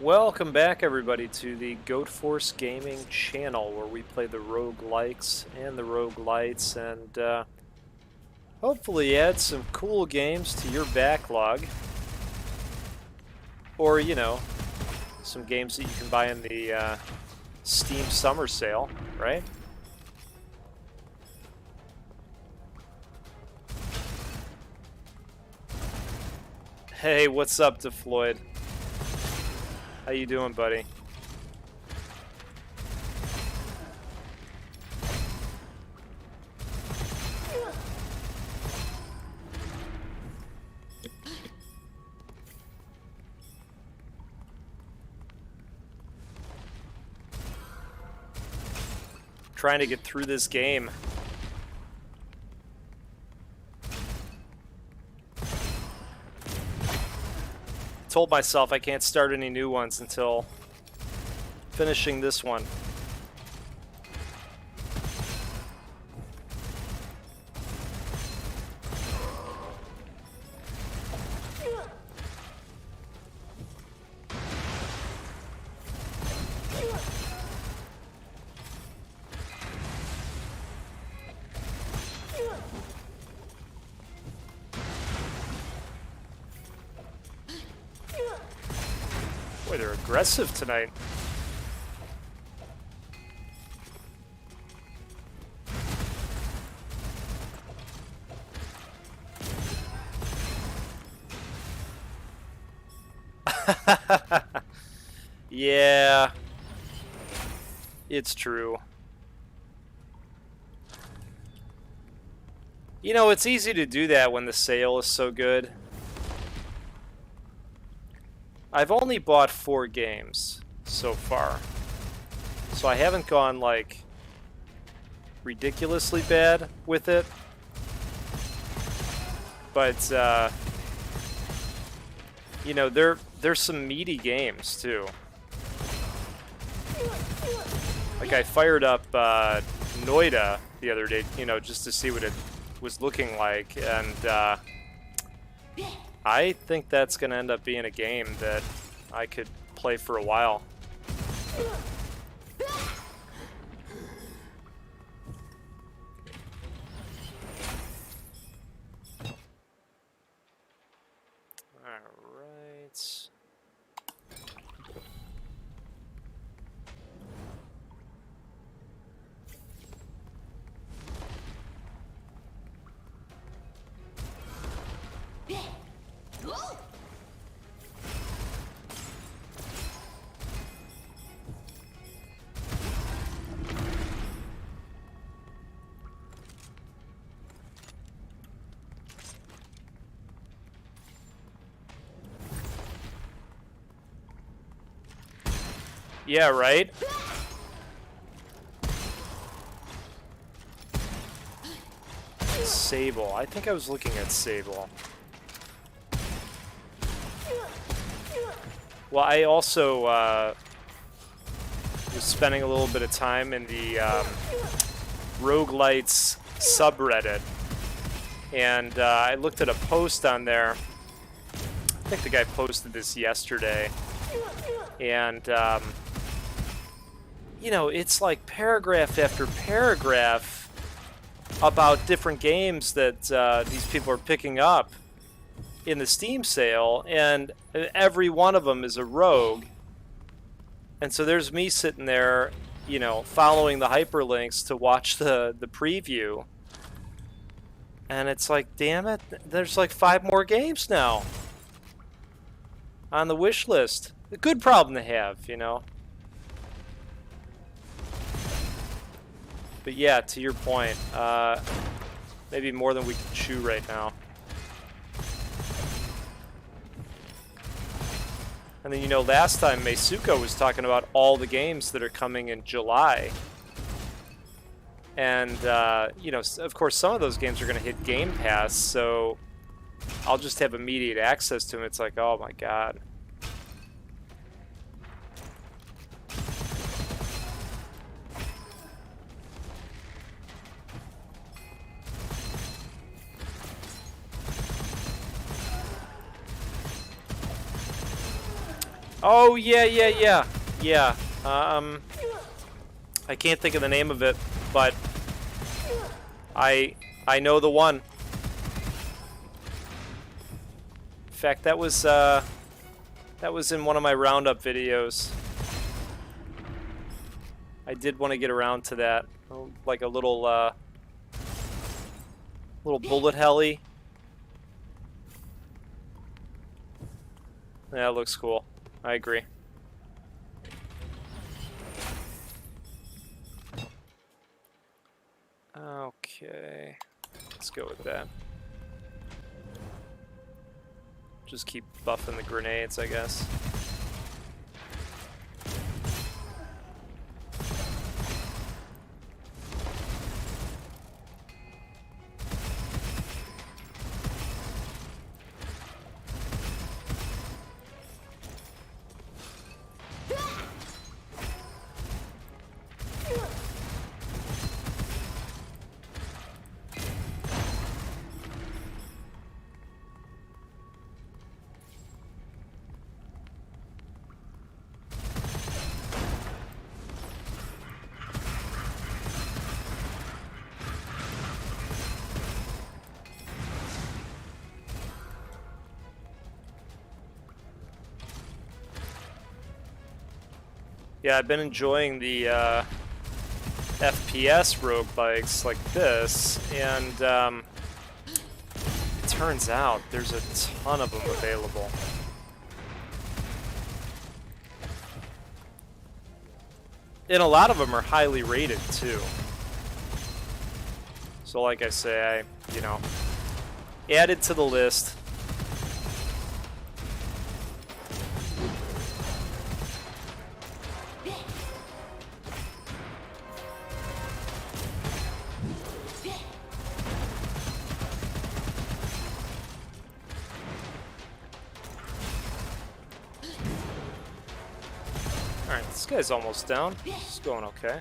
Welcome back, everybody, to the Goat Force Gaming channel, where we play the roguelikes and the roguelites, and hopefully add some cool games to your backlog. Or, you know, some games that you can buy in the Steam Summer Sale, right? Hey, what's up, DeFloyd? How you doing, buddy? Trying to get through this game. Told myself I can't start any new ones until finishing this one. Boy, they're aggressive tonight. Yeah, it's true. You know, it's easy to do that when the sale is so good. I've only bought 4 games so far, so I haven't gone like ridiculously bad with it, but you know, there's some meaty games too. Like I fired up Noida the other day, you know, just to see what it was looking like, and I think that's going to end up being a game that I could play for a while. Alright. Yeah, right? Sable. I think I was looking at Sable. Well, I also was spending a little bit of time in the Roguelites subreddit, and I looked at a post on there. I think the guy posted this yesterday, and you know, it's like paragraph after paragraph about different games that these people are picking up in the Steam sale, and every one of them is a rogue. And so there's me sitting there, you know, following the hyperlinks to watch the preview. And it's like, damn it, there's like 5 more games now on the wish list. A good problem to have, you know. But yeah, to your point, maybe more than we can chew right now. And then, you know, last time Meisuko was talking about all the games that are coming in July. And, you know, of course, some of those games are going to hit Game Pass, so I'll just have immediate access to them. It's like, oh my god. Oh, yeah. I can't think of the name of it, but I know the one. In fact, that was in one of my roundup videos. I did want to get around to that, like a little bullet heli. Yeah, it looks cool. I agree. Okay, let's go with that. Just keep buffing the grenades, I guess. Yeah, I've been enjoying the FPS rogue bikes like this, and it turns out there's a ton of them available. And a lot of them are highly rated too. So like I say, I, added to the list. Alright, this guy's almost down. It's going okay.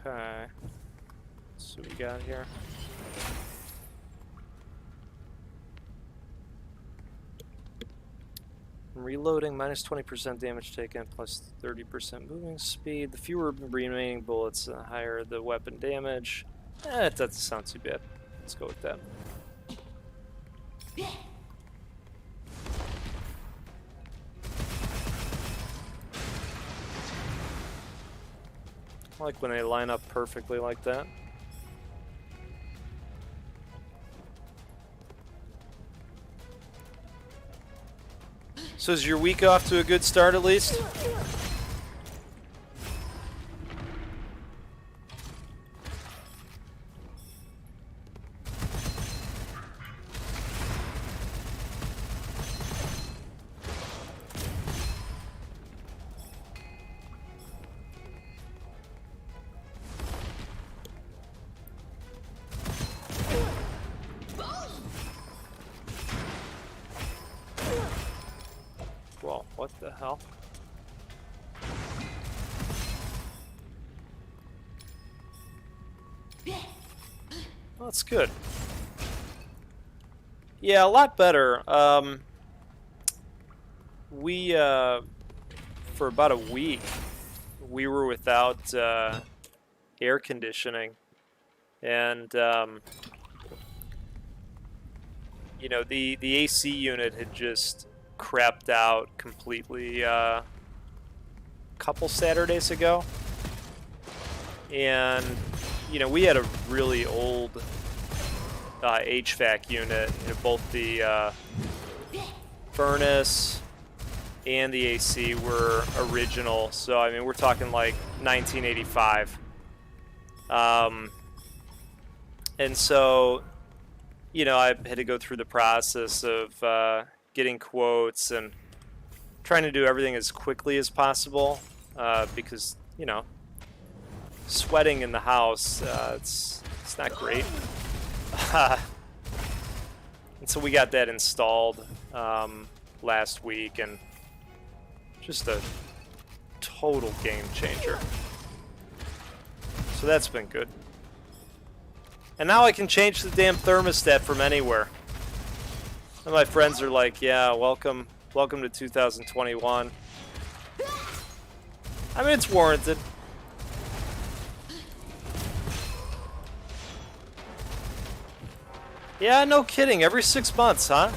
Okay. So we got here. Reloading, minus 20% damage taken, plus 30% moving speed. The fewer remaining bullets, the higher the weapon damage. It doesn't sound too bad. Let's go with that. I like when they line up perfectly like that. So is your week off to a good start at least? Well, what the hell? Well, that's good. Yeah, a lot better. We, for about a week, we were without air conditioning. And, you know, the AC unit had just crapped out completely a couple Saturdays ago. And, you know, we had a really old HVAC unit. You know, both the furnace and the AC were original. So, I mean, we're talking like 1985. And so, you know, I had to go through the process of getting quotes and trying to do everything as quickly as possible because, you know, sweating in the house, it's It's not great. And so we got that installed last week, and just a total game changer. So that's been good. And now I can change the damn thermostat from anywhere. And my friends are like, yeah, welcome to 2021. I mean, it's warranted. Yeah, no kidding. Every 6 months, huh?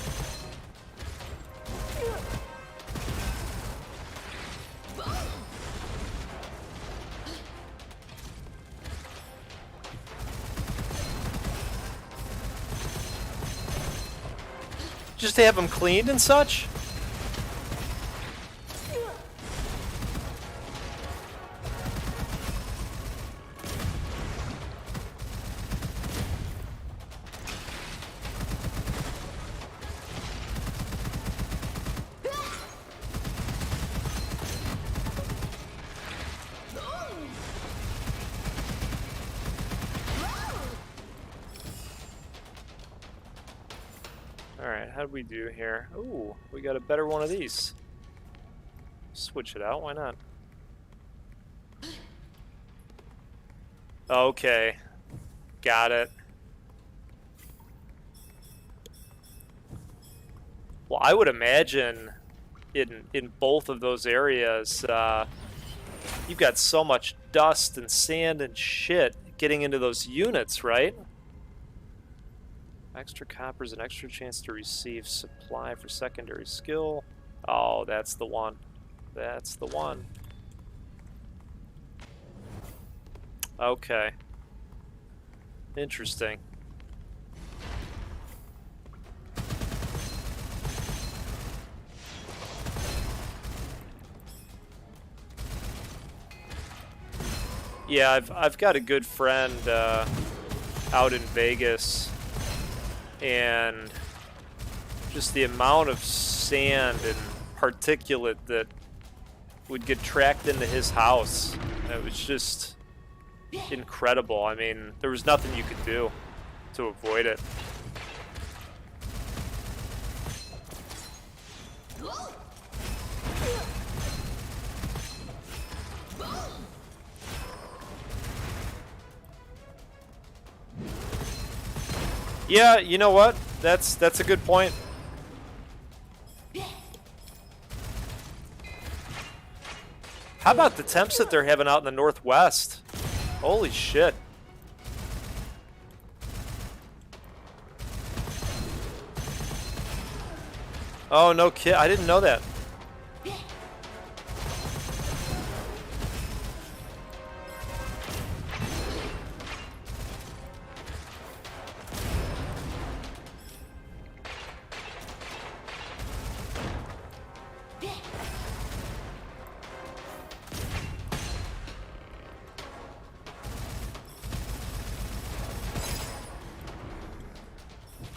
Just to have them cleaned and such? Alright, how'd we do here? Ooh, we got a better one of these. Switch it out, why not? Okay. Got it. Well, I would imagine in both of those areas, you've got so much dust and sand and shit getting into those units, right? Extra coppers, an extra chance to receive supply for secondary skill. Oh, that's the one. That's the one. Okay. Interesting. Yeah, I've got a good friend out in Vegas, and just the amount of sand and particulate that would get tracked into his house, it was just incredible. I mean, there was nothing you could do to avoid it. Yeah, you know what? That's a good point. How about the temps that they're having out in the Northwest? Holy shit. Oh, no kid. I didn't know that.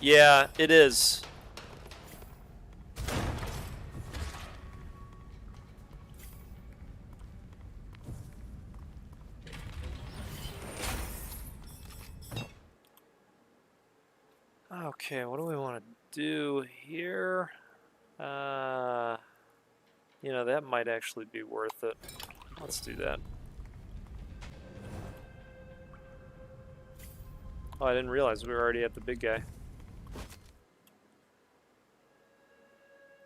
Yeah, it is. Okay, what do we want to do here? You know, that might actually be worth it. Let's do that. Oh, I didn't realize we were already at the big guy.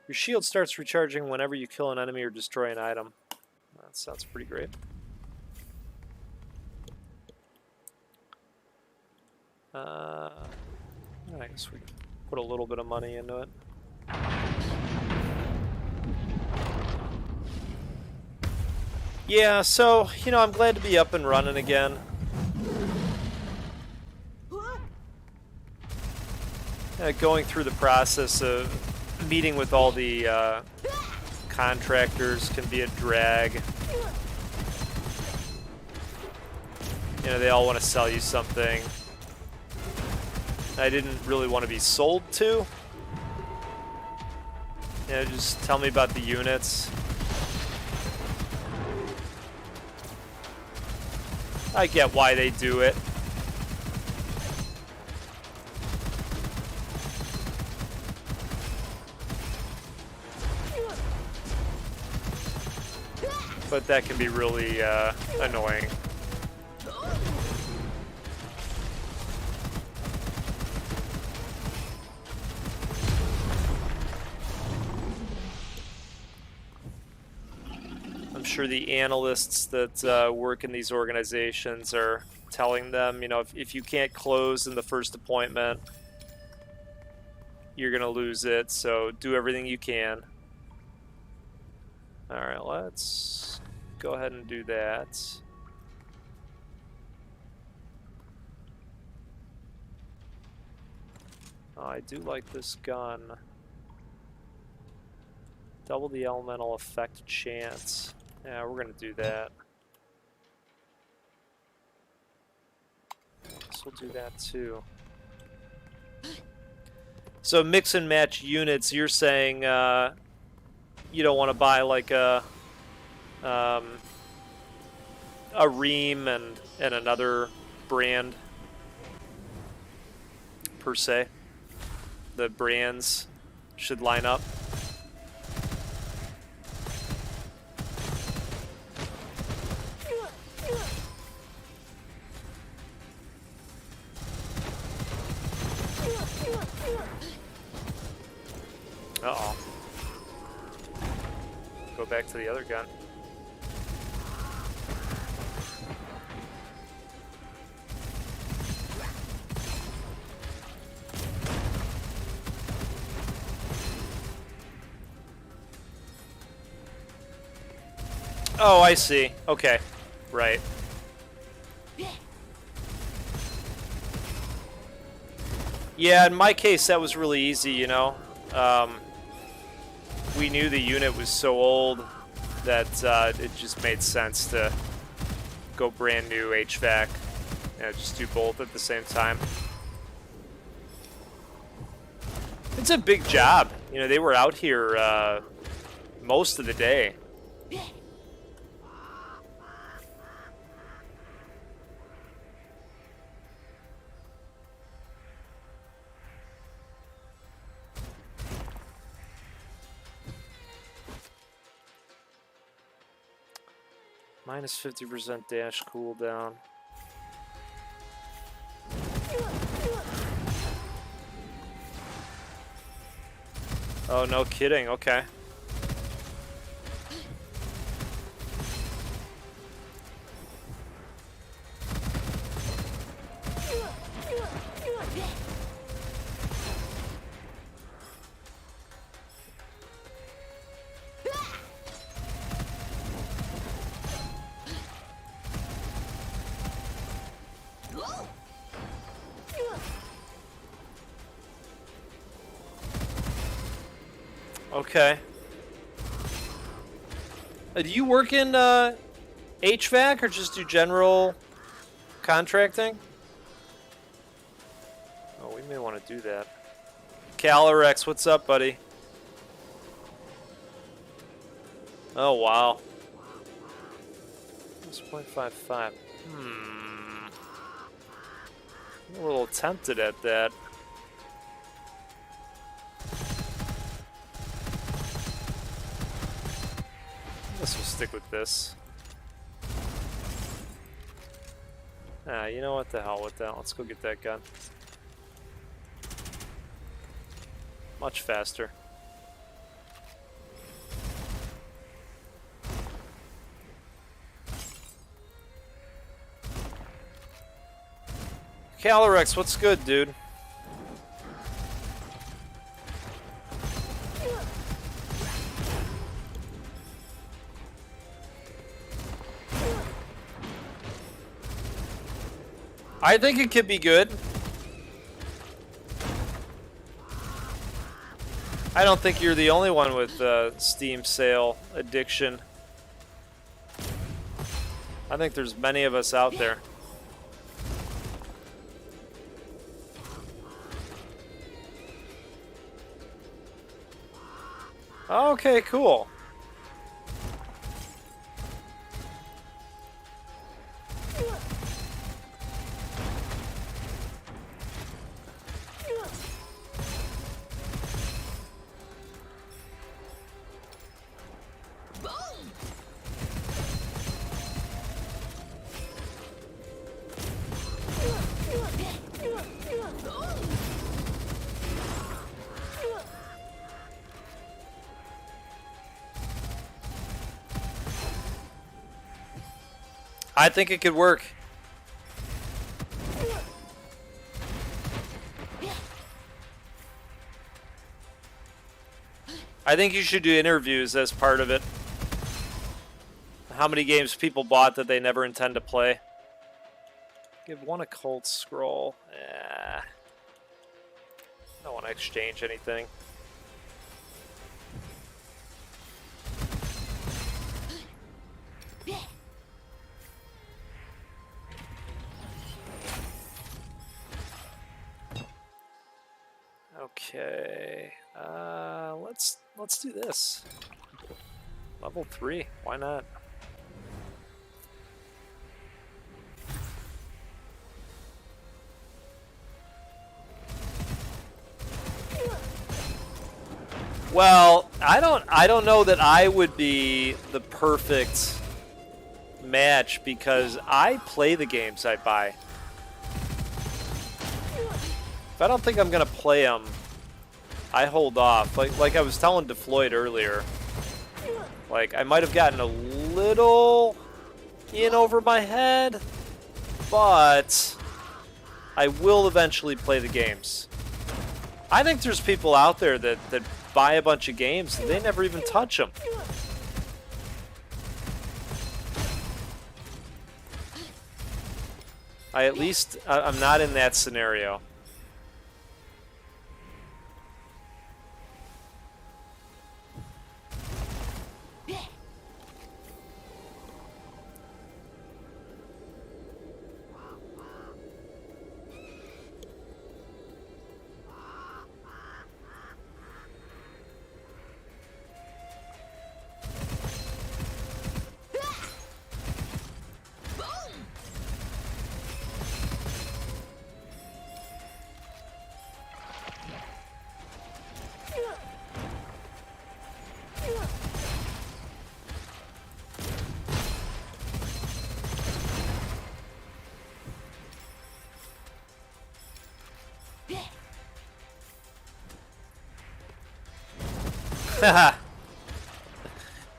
Your shield starts recharging whenever you kill an enemy or destroy an item. That sounds pretty great. I guess we can put a little bit of money into it. Yeah, so, you know, I'm glad to be up and running again. Going through the process of meeting with all the contractors can be a drag. You know, they all want to sell you something I didn't really want to be sold to. You know, just tell me about the units. I get why they do it. but that can be really annoying. I'm sure the analysts that work in these organizations are telling them, you know, if you can't close in the first appointment, you're gonna lose it, so do everything you can. Alright, let's go ahead and do that. Oh, I do like this gun. Double the elemental effect chance. Yeah, we're gonna do that. This will do that too. So mix and match units, you're saying you don't want to buy like a Ream and another brand per se. The brands should line up. Uh-oh. Go back to the other gun. Oh, I see. Okay. Right. Yeah, in my case, that was really easy, you know. We knew the unit was so old that it just made sense to go brand new HVAC. You know, just do both at the same time. It's a big job. You know, they were out here most of the day. Minus 50% dash cooldown. Oh, no kidding. Okay. Okay. Do you work in HVAC or just do general contracting? Oh, we may want to do that. Calorex, what's up, buddy? Oh, wow. 6.55. I'm a little tempted at that. I guess we'll stick with this. Ah, you know what, the hell with that. Let's go get that gun. Much faster. Calorex, what's good, dude? I think it could be good. I don't think you're the only one with Steam sale addiction. I think there's many of us out there. Okay, cool. I think it could work. I think you should do interviews as part of it. How many games people bought that they never intend to play. Give one occult scroll. I don't want to exchange anything. Okay, let's do this. Level 3, why not? Well, I don't know that I would be the perfect match because I play the games I buy. If I don't think I'm gonna play them, I hold off. Like I was telling DeFloyd earlier, like I might have gotten a little in over my head, but I will eventually play the games. I think there's people out there that buy a bunch of games and they never even touch them. I'm not in that scenario.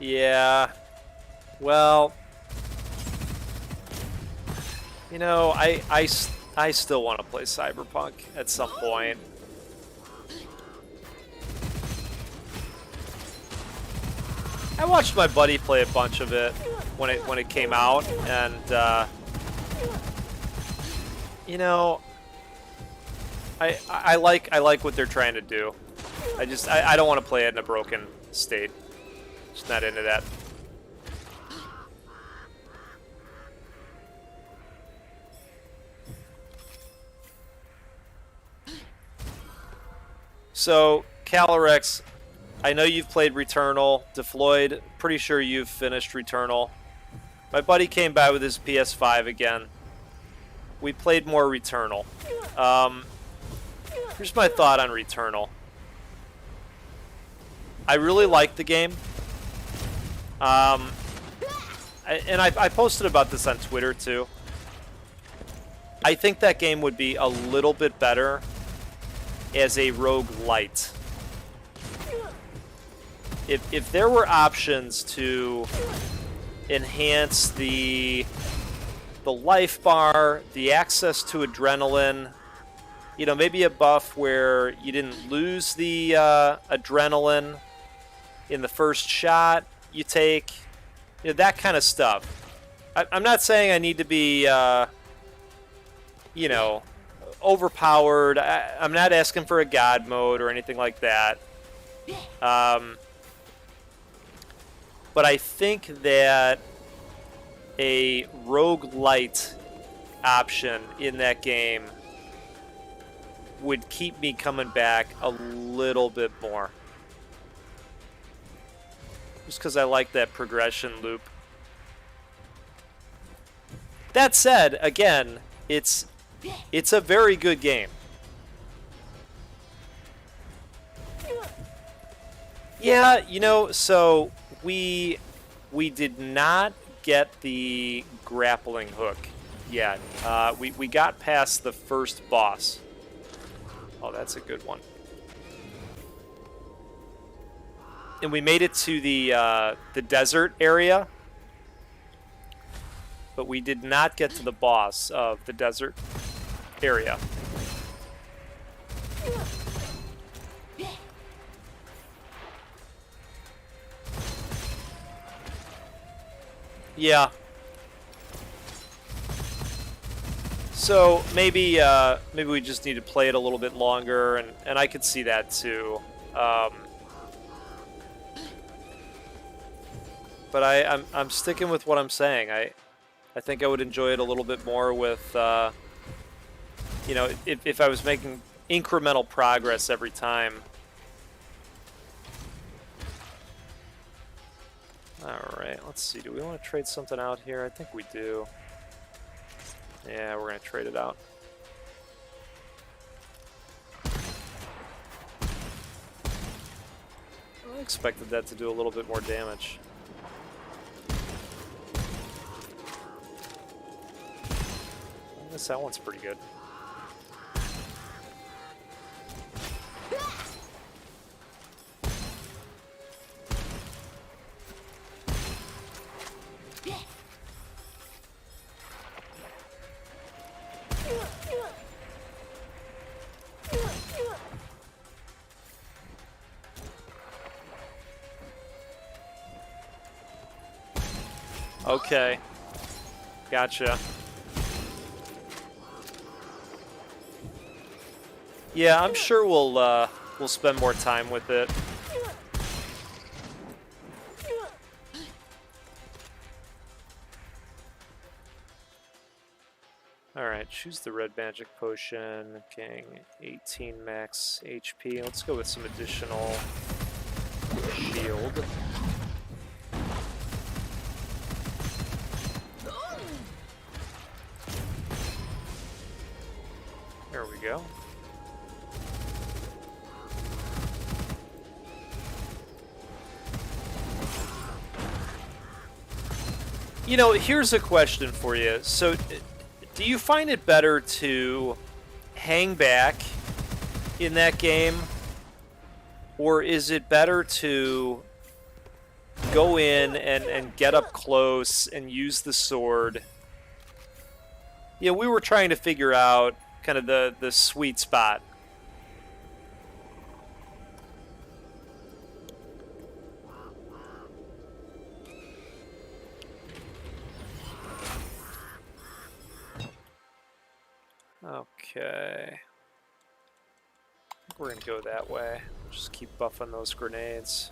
Yeah. Well, you know, I still want to play Cyberpunk at some point. I watched my buddy play a bunch of it when it came out, and you know, I like what they're trying to do. I don't want to play it in a broken state. Just not into that. So, Calyrex, I know you've played Returnal. DeFloyd, pretty sure you've finished Returnal. My buddy came by with his PS5 again. We played more Returnal. Here's my thought on Returnal. I really like the game. I posted about this on Twitter too. I think that game would be a little bit better as a roguelite. If there were options to enhance the life bar, the access to adrenaline, you know, maybe a buff where you didn't lose the adrenaline in the first shot you take, you know, that kind of stuff. I'm not saying I need to be, you know, overpowered. I'm not asking for a god mode or anything like that. But I think that a roguelite option in that game would keep me coming back a little bit more. Just because I like that progression loop. That said, again, it's a very good game. Yeah, you know, so we did not get the grappling hook yet. We got past the first boss. Oh, that's a good one. And we made it to the desert area. but we did not get to the boss of the desert area. Yeah. So maybe maybe we just need to play it a little bit longer, and I could see that too. But I'm sticking with what I'm saying. I think I would enjoy it a little bit more with you know, if I was making incremental progress every time. Alright, let's see. Do we want to trade something out here? I think we do. Yeah, we're going to trade it out. I expected that to do a little bit more damage. I guess that one's pretty good. Okay, gotcha. Yeah, I'm sure we'll spend more time with it. All right, choose the red magic potion. Gang 18 max HP. Let's go with some additional shield. There we go. You know, here's a question for you. So, do you find it better to hang back in that game, or is it better to go in and get up close and use the sword? Yeah, we were trying to figure out kind of the sweet spot. Okay. I think we're gonna go that way. Just keep buffing those grenades.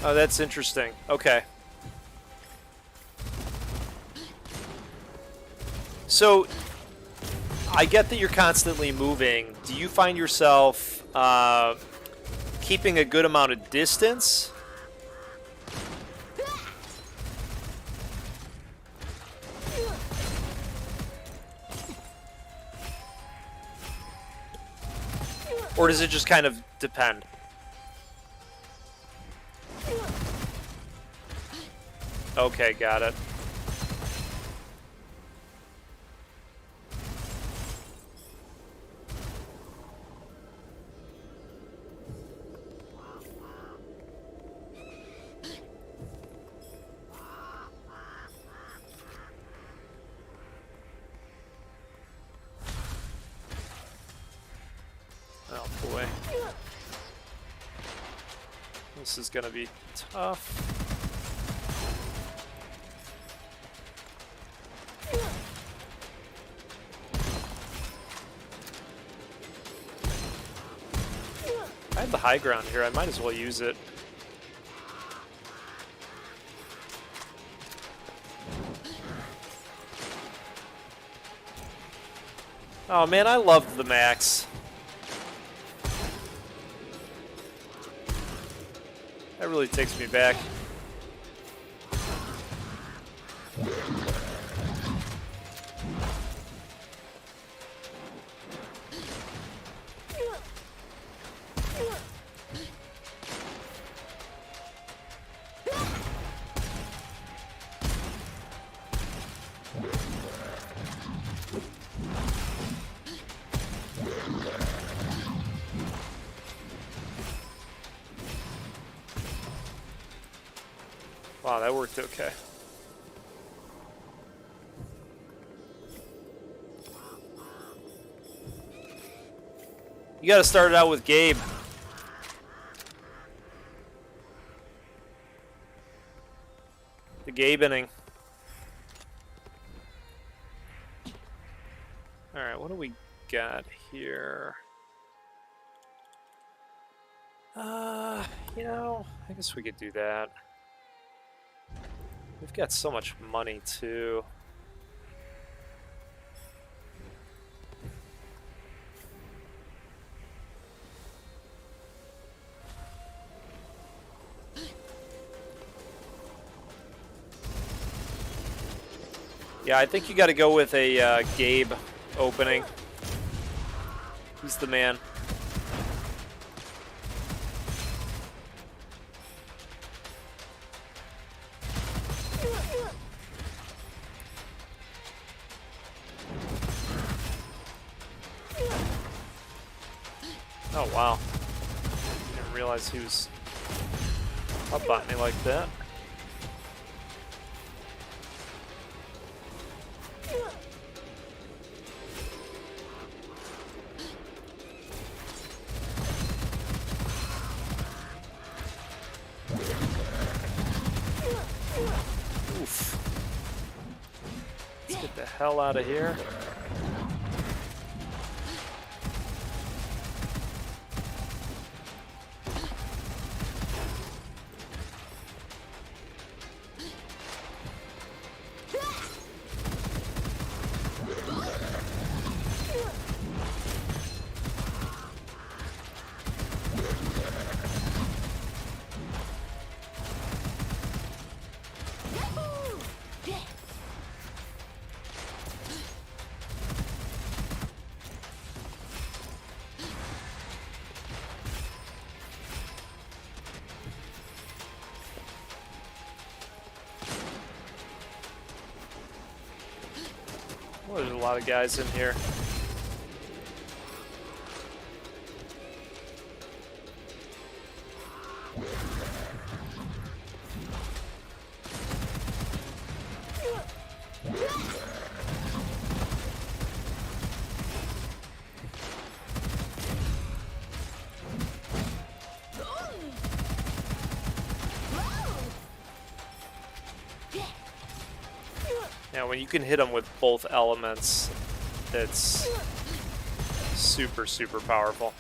Oh, that's interesting. Okay. So, I get that you're constantly moving. Do you find yourself keeping a good amount of distance? Or does it just kind of depend? Okay, got it. Oh boy. This is gonna be tough. I have the high ground here, I might as well use it. Oh man, I loved the max. That really takes me back. Wow, that worked okay. You gotta start it out with Gabe. The Gabe inning. Alright, what do we got here? You know, I guess we could do that. We've got so much money, too. Yeah, I think you got to go with a Gabe opening. He's the man. Oh, wow. Didn't realize he was up on me like that. Oof. Let's get the hell out of here. Well, there's a lot of guys in here. Yeah, when you can hit them with both elements, it's super, super powerful.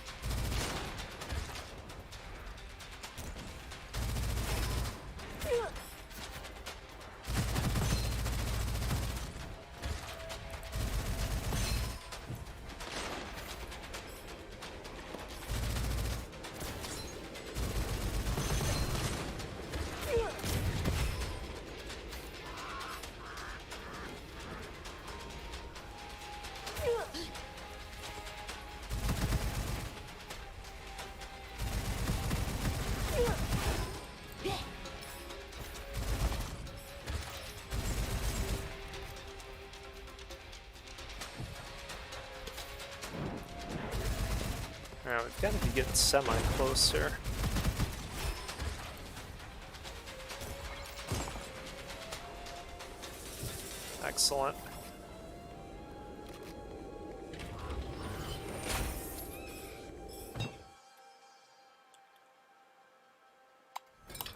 Alright, we've got to be getting semi-close here. Excellent.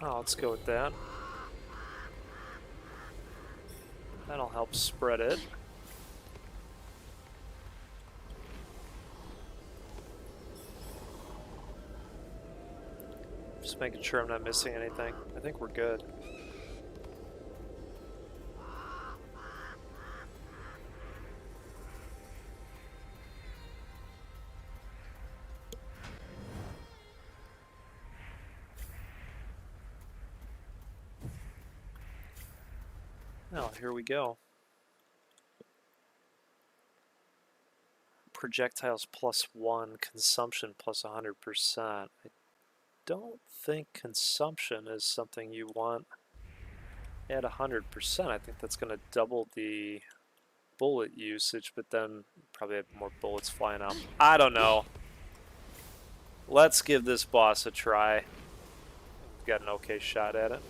Oh, let's go with that. That'll help spread it. Just making sure I'm not missing anything. I think we're good. Oh, here we go. Projectiles +1, consumption +100%. I don't think consumption is something you want at 100%. I think that's going to double the bullet usage, but then probably have more bullets flying out. I don't know. Let's give this boss a try. We've got an okay shot at it.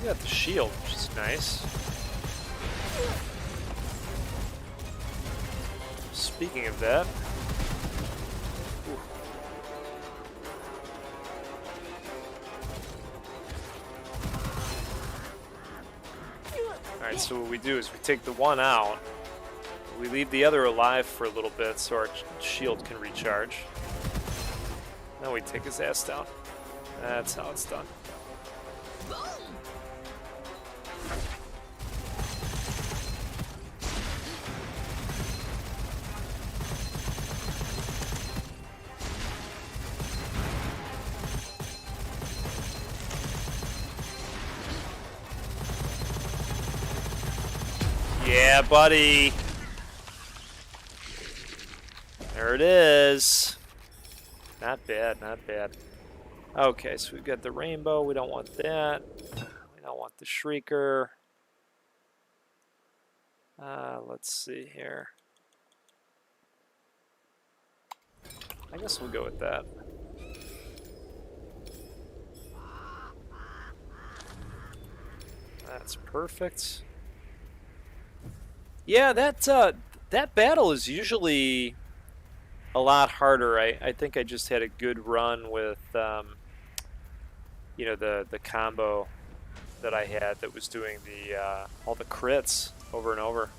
got the shield, which is nice. Speaking of that... Alright, so what we do is we take the one out, we leave the other alive for a little bit so our shield can recharge. Then we take his ass down. That's how it's done. Yeah, buddy. There it is. Not bad, not bad. Okay, so we've got the rainbow. We don't want that. We don't want the shrieker. Let's see here. I guess we'll go with that. That's perfect. Yeah, that battle is usually a lot harder. I think I just had a good run with, you know, the combo that I had that was doing the all the crits over and over.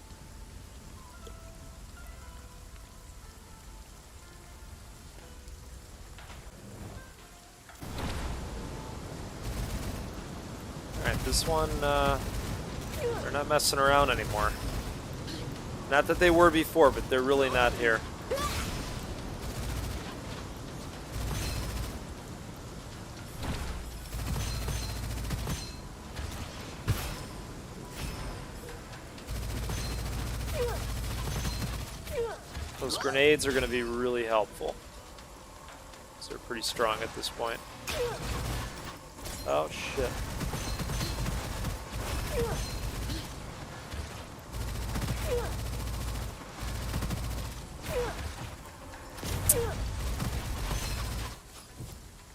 All right, this one, they're not messing around anymore. Not that they were before, but they're really not here. Those grenades are going to be really helpful. So they're pretty strong at this point. Oh, shit.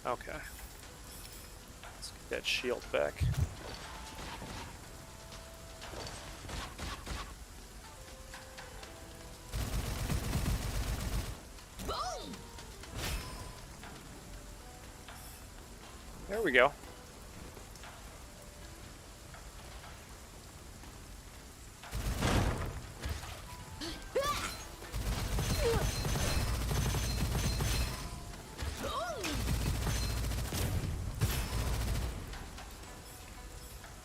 Okay. Let's get that shield back. There we go.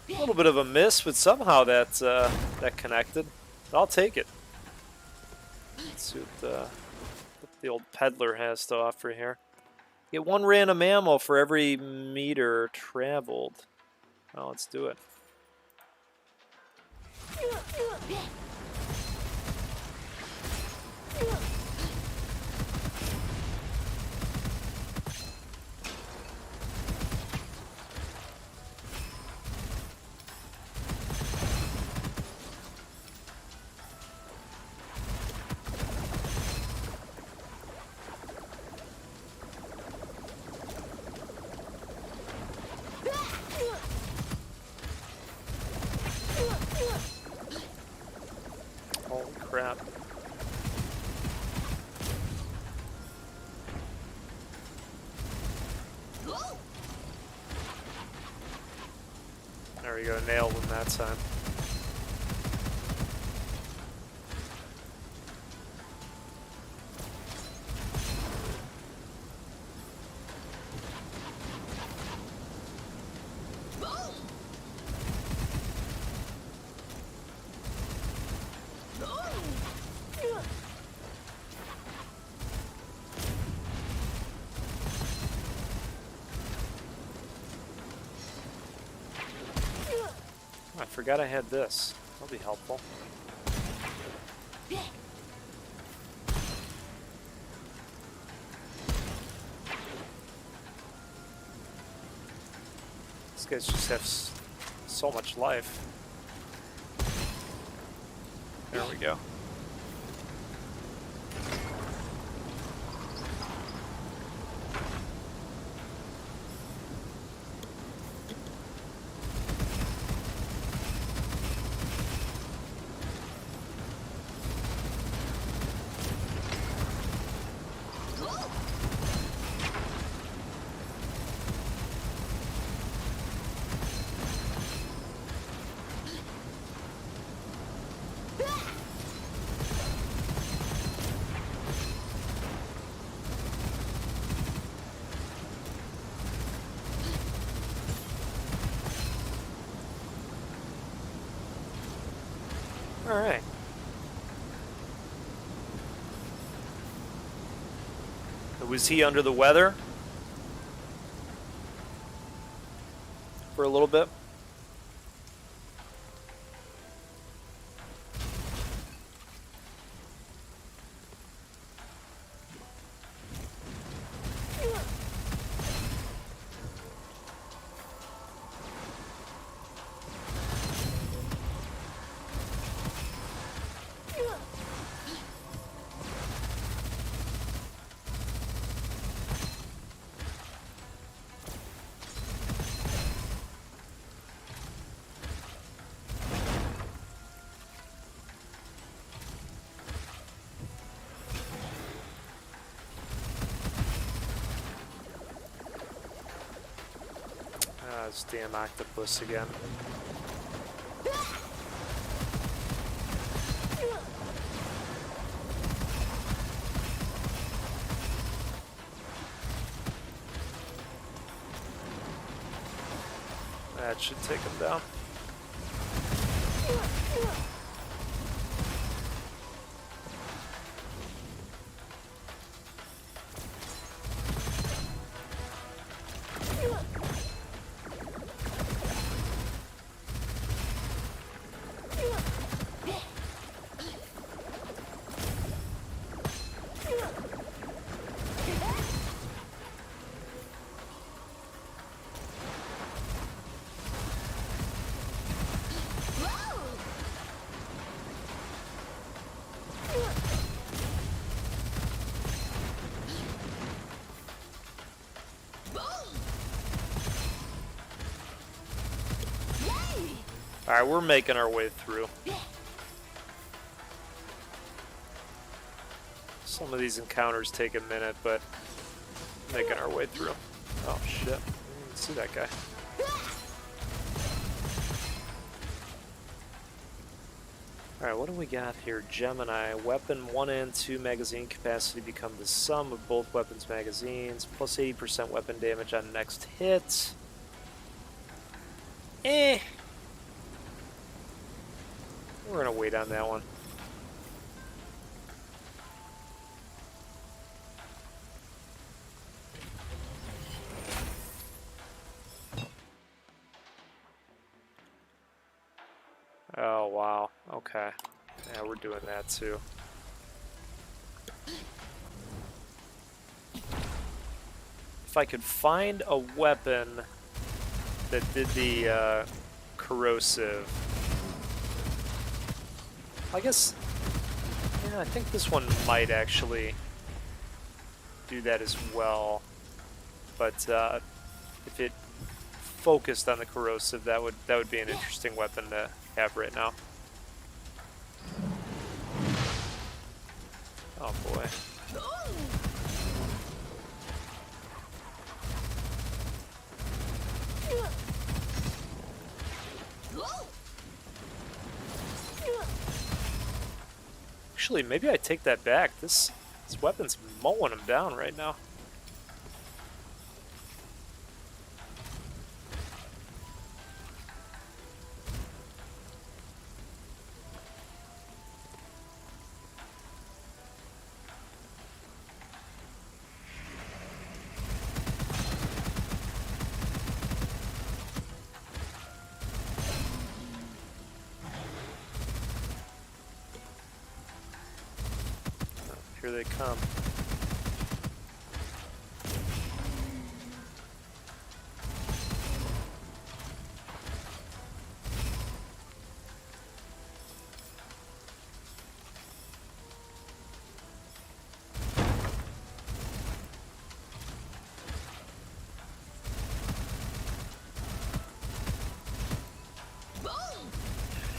A little bit of a miss, but somehow that connected. I'll take it. Let's see what the old peddler has to offer here. Get 1 random ammo for every meter traveled. Well, let's do it. Holy crap. There we go, nailed him that time. I forgot I had this. That'll be helpful. These guys just have so much life. There we go. Alright. Was he under the weather? For a little bit? This damn octopus again. That should take him down. Alright, we're making our way through. Some of these encounters take a minute, but making our way through. Oh shit, I didn't even see that guy. Alright, what do we got here? Gemini. Weapon 1 and 2 magazine capacity become the sum of both weapons' magazines. Plus 80% weapon damage on next hit. Eh. We're gonna wait on that one. Oh wow, okay. Yeah, we're doing that too. If I could find a weapon that did the corrosive. I guess, yeah, I think this one might actually do that as well. But if it focused on the corrosive, that would be an interesting weapon to have right now. Oh boy. Actually, maybe I take that back. This weapon's mowing him down right now. Here they come.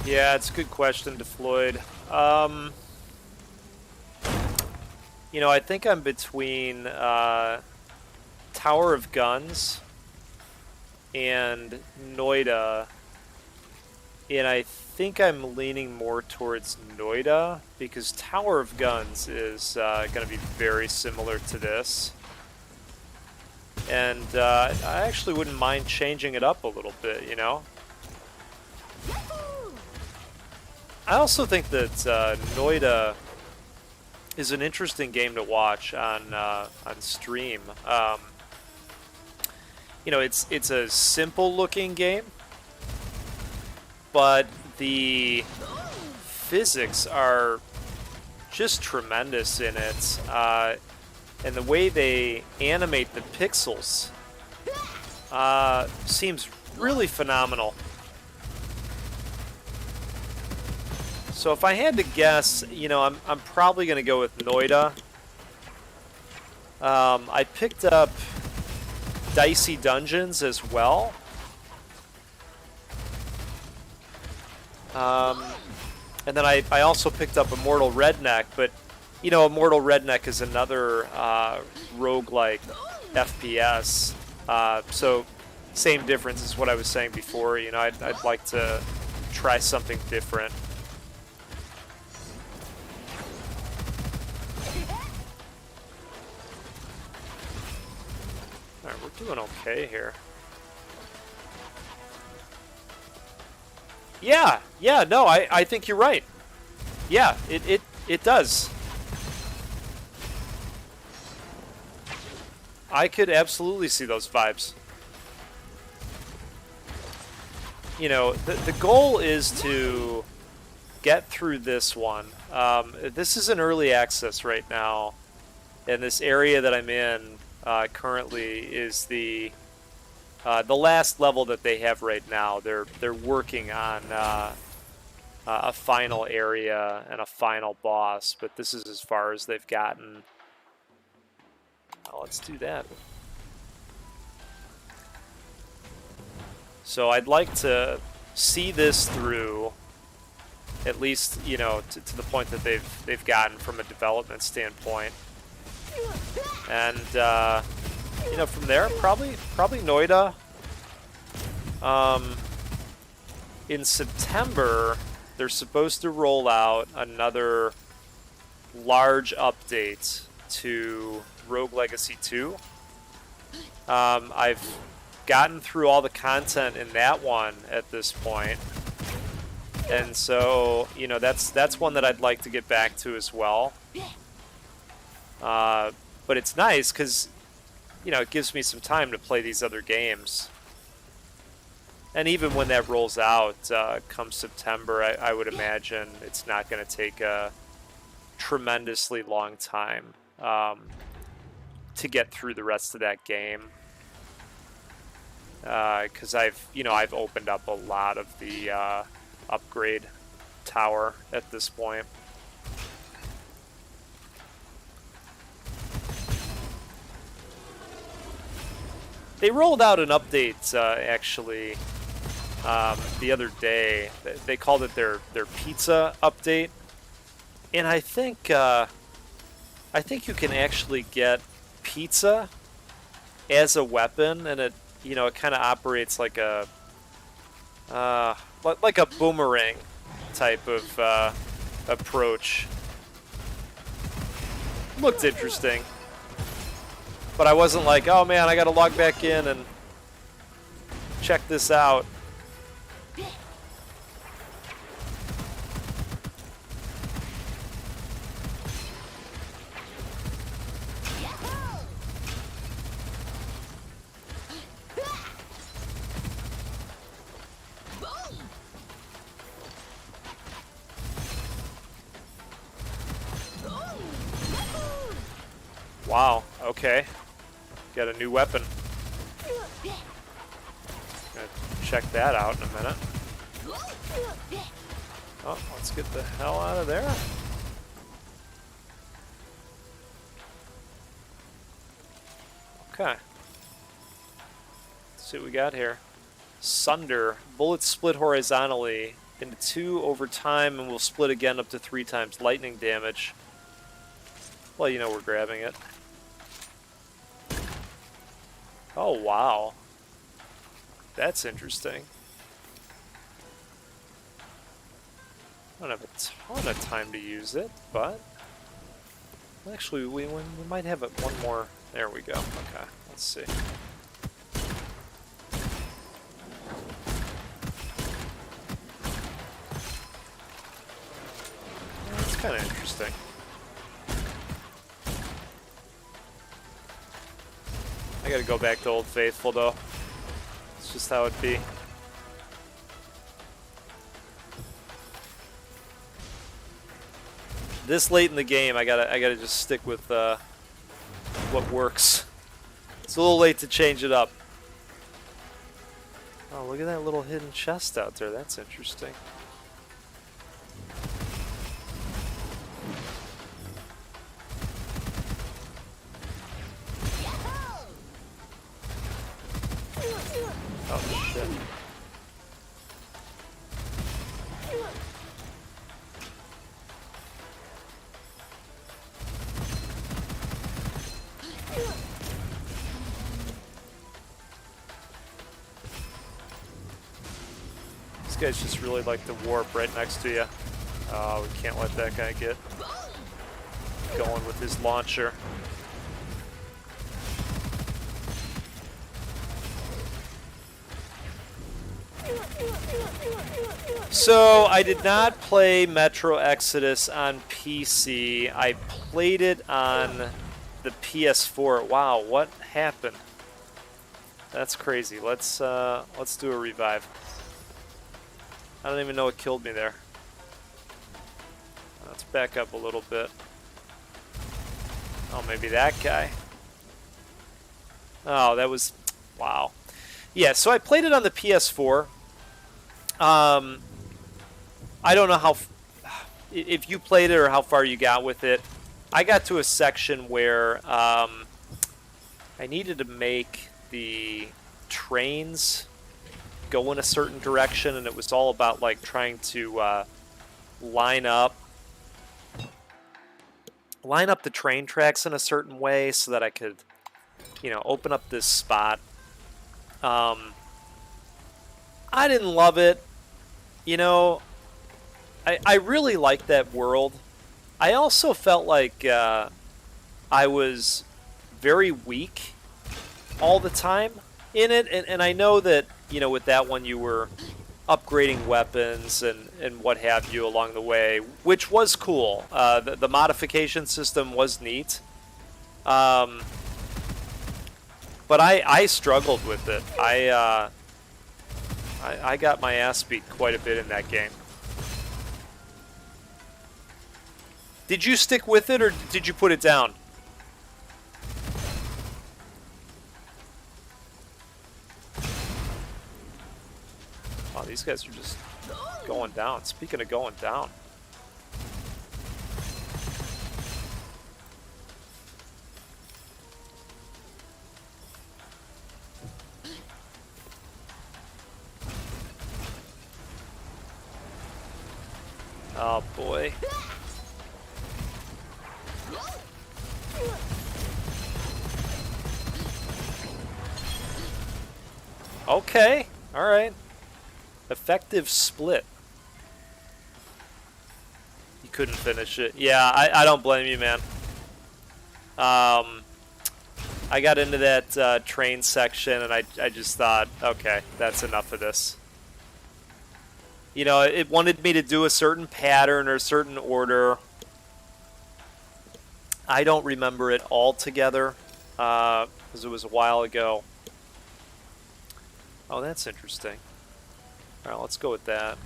Yeah, it's a good question, DeFloyd. You know, I think I'm between Tower of Guns and Noida, and I think I'm leaning more towards Noida because Tower of Guns is going to be very similar to this, and I actually wouldn't mind changing it up a little bit, you know? I also think that Noida is an interesting game to watch on stream. You know, it's a simple looking game, but the physics are just tremendous in it, and the way they animate the pixels seems really phenomenal. So if I had to guess, you know, I'm probably going to go with Noida. I picked up Dicey Dungeons as well. And then I also picked up Immortal Redneck, but, you know, Immortal Redneck is another roguelike FPS. So same difference as what I was saying before. You know, I'd like to try something different. All right, we're doing okay here. Yeah, no, I think you're right. Yeah, it does. I could absolutely see those vibes. You know, the goal is to get through this one. This is an early access right now, and this area that I'm in currently is the last level that they have right now. They're working on a final area and a final boss, but this is as far as they've gotten. Oh, let's do that. So I'd like to see this through, at least, you know, to the point that they've gotten from a development standpoint, and you know, from there probably Noida. In September, they're supposed to roll out another large update to Rogue Legacy 2. I've gotten through all the content in that one at this point, and so, you know, that's one that I'd like to get back to as well. But it's nice because, you know, it gives me some time to play these other games. And even when that rolls out come September, I would imagine it's not going to take a tremendously long time to get through the rest of that game. Because I've opened up a lot of the upgrade tower at this point. They rolled out an update actually the other day. They called it their pizza update, and I think you can actually get pizza as a weapon, and it kind of operates like a boomerang type of approach. Looked interesting, but I wasn't like, oh man, I gotta log back in and check this out. Wow, okay. Got a new weapon. Gonna check that out in a minute. Oh, let's get the hell out of there. Okay. Let's see what we got here. Sunder. Bullets split horizontally into 2 over time and will split again up to 3 times lightning damage. Well, you know we're grabbing it. Oh, wow. That's interesting. I don't have a ton of time to use it, but... Actually, we might have it one more... There we go. Okay, let's see. kind of interesting. I gotta go back to Old Faithful, though. It's just how it be. This late in the game, I gotta just stick with what works. It's a little late to change it up. Oh, look at that little hidden chest out there. That's interesting. Oh, shit. These guys just really like to warp right next to you. Oh, we can't let that guy get going with his launcher. So, I did not play Metro Exodus on PC. I played it on the PS4. Wow, what happened? That's crazy. Let's do a revive. I don't even know what killed me there. Let's back up a little bit. Oh, maybe that guy. Oh, that was... Wow. Yeah, so I played it on the PS4. I don't know how... if you played it or how far you got with it. I got to a section where I needed to make the trains go in a certain direction, and it was all about like trying to line up the train tracks in a certain way so that I could, you know, open up this spot. I didn't love it. You know, I really liked that world. I also felt like I was very weak all the time in it, and I know that, you know, with that one you were upgrading weapons and what have you along the way, which was cool. The modification system was neat. But I struggled with it. I got my ass beat quite a bit in that game. Did you stick with it, or did you put it down? Oh, these guys are just going down. Speaking of going down. Oh, boy. Okay. All right. Effective split. You couldn't finish it. Yeah, I don't blame you, man. I got into that train section, and I just thought, okay, that's enough of this. You know, it wanted me to do a certain pattern or a certain order. I don't remember it all together, because it was a while ago. Oh, that's interesting. Alright, let's go with that.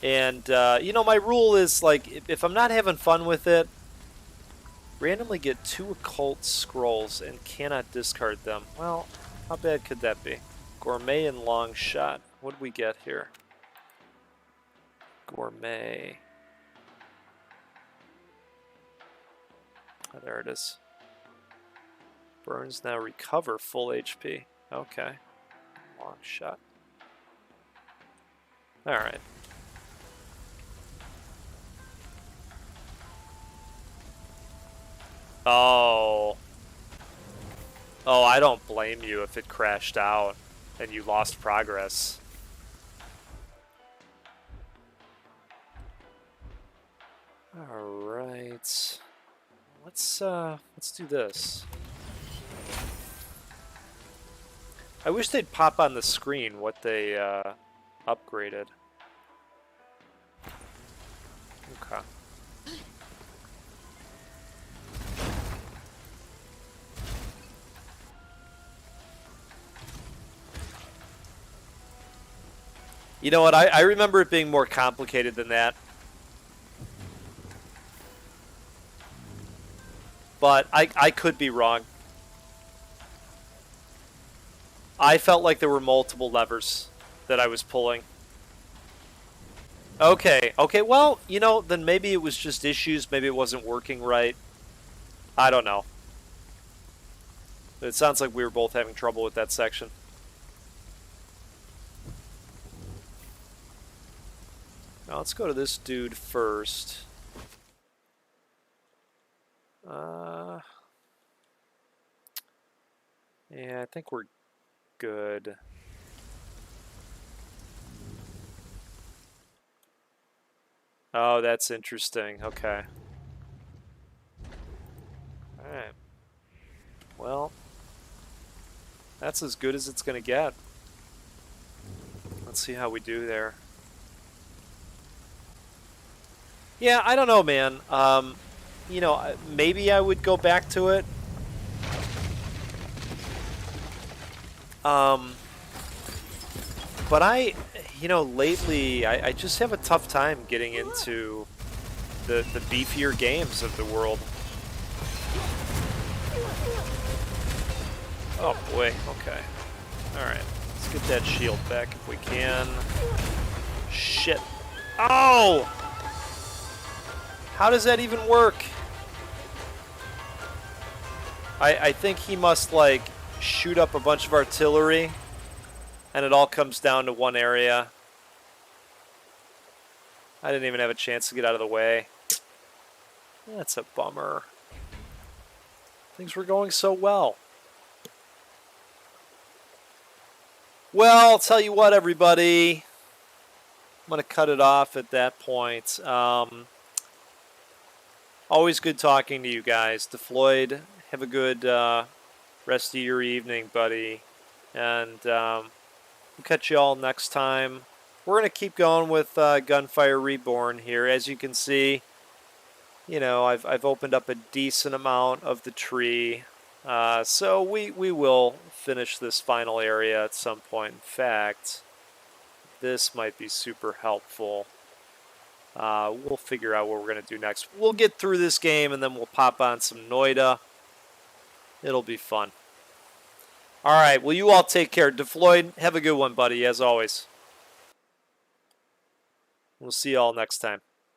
And, you know, my rule is, like, if I'm not having fun with it, randomly get 2 occult scrolls and cannot discard them. Well, how bad could that be? Gourmet and long shot. What do we get here? Gourmet. Oh, there it is. Burns now recover full HP. Okay. Long shot. Alright. Oh. Oh, I don't blame you if it crashed out and you lost progress. Alright. Let's do this. I wish they'd pop on the screen what they upgraded. You know what? I remember it being more complicated than that. But I could be wrong. I felt like there were multiple levers that I was pulling. Okay, okay, well, you know, then maybe it was just issues, maybe it wasn't working right. I don't know. It sounds like we were both having trouble with that section. Now let's go to this dude first. Yeah, I think we're good. Oh, that's interesting. Okay. Alright. Well, that's as good as it's going to get. Let's see how we do there. Yeah, I don't know, man. You know, maybe I would go back to it. But you know, lately, I just have a tough time getting into the beefier games of the world. Oh boy, okay. Alright, let's get that shield back if we can. Shit. Oh! How does that even work? I think he must, like, shoot up a bunch of artillery, and it all comes down to one area. I didn't even have a chance to get out of the way. That's a bummer. Things were going so well. Well, I'll tell you what, everybody. I'm going to cut it off at that point. Always good talking to you guys. DeFloyd, have a good rest of your evening, buddy. And we'll catch you all next time. We're going to keep going with Gunfire Reborn here. As you can see, you know, I've opened up a decent amount of the tree. So we will finish this final area at some point. In fact, this might be super helpful. We'll figure out what we're going to do next. We'll get through this game and then we'll pop on some Noida. It'll be fun. All right, well, you all take care. DeFloyd, have a good one, buddy, as always. We'll see you all next time.